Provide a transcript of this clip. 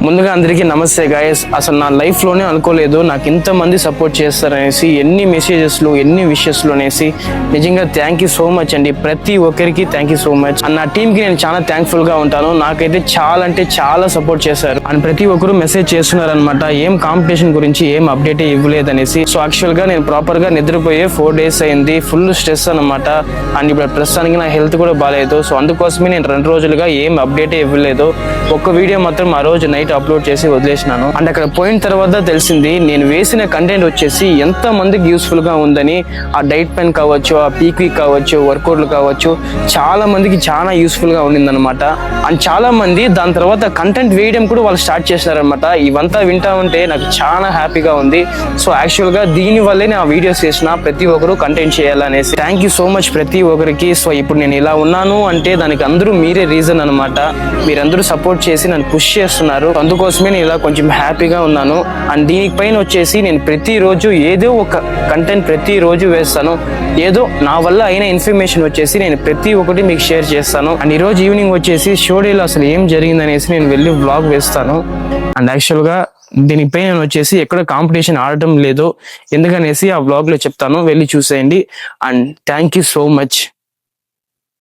ముందుగా అందరికీ నమస్తే గాయస్. అసలు నా లైఫ్ లోనే అనుకోలేదు నాకు ఇంతమంది సపోర్ట్ చేస్తారనేసి, ఎన్ని మెసేజెస్లు ఎన్ని విషెస్లు అనేసి. నిజంగా థ్యాంక్ యూ సో మచ్ అండి, ప్రతి ఒక్కరికి thank you so much. And నా టీంకి నేను చాలా థ్యాంక్ఫుల్ గా ఉంటాను. నాకైతే చాలా అంటే చాలా సపోర్ట్ చేశారు. అండ్ ప్రతి ఒక్కరు మెసేజ్ చేస్తున్నారు అనమాట, ఏం కాంపిటీషన్ గురించి ఏం అప్డేట్ ఇవ్వలేదు అనేసి. సో యాక్చువల్ గా నేను ప్రాపర్ గా నిద్రపోయే 4 days అయింది, ఫుల్ స్ట్రెస్ అనమాట. అండ్ ఇప్పుడు ప్రస్తుతానికి నా హెల్త్ కూడా బాగాలేదు. సో అందుకోసమే నేను 2 రోజులుగా ఏం అప్డేట్ ఇవ్వలేదు. ఒక్క వీడియో మాత్రం ఆ రోజు నైట్ అప్లోడ్ చేసి వదిలేసినాను. అండ్ అక్కడ పోయిన తర్వాత తెలిసింది నేను వేసిన కంటెంట్ వచ్చేసి ఎంత మందికి యూస్ఫుల్ గా ఉందని. ఆ డైట్ పెన్ కావచ్చు, ఆ పీక్ వీక్ కావచ్చు, వర్కౌట్లు కావచ్చు, చాలా మందికి చాలా యూస్ఫుల్ గా ఉండిందనమాట. అండ్ చాలా మంది దాని తర్వాత కంటెంట్ వేయడం కూడా వాళ్ళు స్టార్ట్ చేసినారనమాట. ఇవంతా వింటా ఉంటే నాకు చాలా హ్యాపీగా ఉంది. సో యాక్చువల్ గా దీని వల్లే నేను ఆ వీడియోస్ చేసిన, ప్రతి ఒక్కరు కంటెంట్ చేయాలనేసి. థ్యాంక్ యూ సో మచ్ ప్రతి ఒక్కరికి. సో ఇప్పుడు నేను ఇలా ఉన్నాను అంటే దానికి అందరూ మీరే రీజన్ అనమాట. మీరందరూ సపోర్ట్ చేసి నన్ను పుష్ చేస్తున్నారు. అందుకోసమే నేను ఇలా కొంచెం హ్యాపీగా ఉన్నాను. అండ్ దీనిపైన వచ్చేసి నేను ప్రతిరోజు ఏదో ఒక కంటెంట్ ప్రతిరోజు వేస్తాను. ఏదో నా వల్ల అయిన ఇన్ఫర్మేషన్ వచ్చేసి నేను ప్రతి ఒక్కటి మీకు షేర్ చేస్తాను. అండ్ ఈ రోజు ఈవినింగ్ వచ్చేసి షోడేలో అసలు ఏం జరిగిందనేసి నేను వెళ్ళి వ్లాగ్ వేస్తాను. అండ్ యాక్చువల్గా దీనిపై నేను వచ్చేసి ఎక్కడ కాంపిటీషన్ ఆడటం లేదు, ఎందుకనేసి ఆ వ్లాగ్ లో చెప్తాను, వెళ్ళి చూసేయండి. And thank you so much.